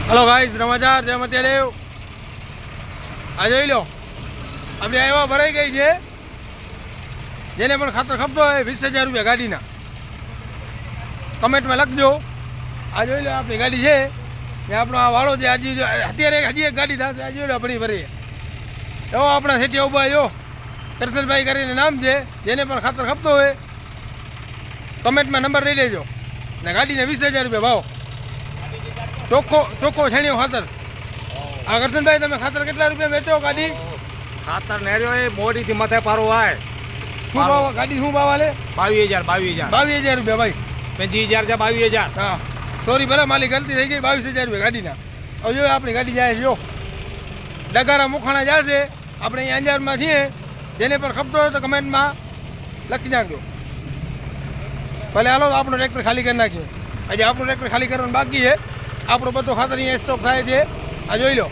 Hello guys, નમસ્કાર, જય મત્યાદેવ. આ જોઈ લો, આપણે આવ્યા ભરાઈ ગઈ છે. જેને પણ ખાતર ખપતો હોય 20,000 રૂપિયા ગાડીના કમેન્ટમાં લખજો. આ જોઈ લો, આપણી ગાડી છે ને આપણો આ વાળો છે. અત્યારે હજી એક ગાડી થશે. આ જોઈ લો, ભરી ભરી એવો આપણા સેઠિયા ઉભા જો કરસનભાઈ કરીને નામ છે. જેને પણ ખાતર ખપતો હોય કમેન્ટમાં નંબર લઈ લેજો ને ગાડીને 20,000 રૂપિયા ભાવ. ચોખ્ખો છેણ્યો ખાતર. આ કરશનભાઈ, તમે ખાતર કેટલા રૂપિયા વેચો ગાડી? ખાતર નેર્યો એ મોડીથી માથે પારો આય. શું ભાવ ગાડી? શું ભાવ આલે? 22,000 22,000 રૂપિયા ભાઈ. 25,000 છે. 22,000. હા, સોરી, ભલે મારી ગલતી થઈ ગઈ. 22,000 રૂપિયા ગાડીના. હવે જો આપણી ગાડી જાય છે. જો ડગારા મુખાણા જશે. આપણે અહીંયા અંજારમાં છીએ. જેને પણ ખપતો હોય તો કમેન્ટમાં લખી નાખજો. ભલે હાલો, આપણો ટ્રેક્ટર ખાલી કરી નાખીએ. આજે આપણું ટ્રેક્ટર ખાલી કરવાનું બાકી છે. આપણો બધો ખાતર અહીંયા સ્ટોક થાય છે. આ જોઈ લો.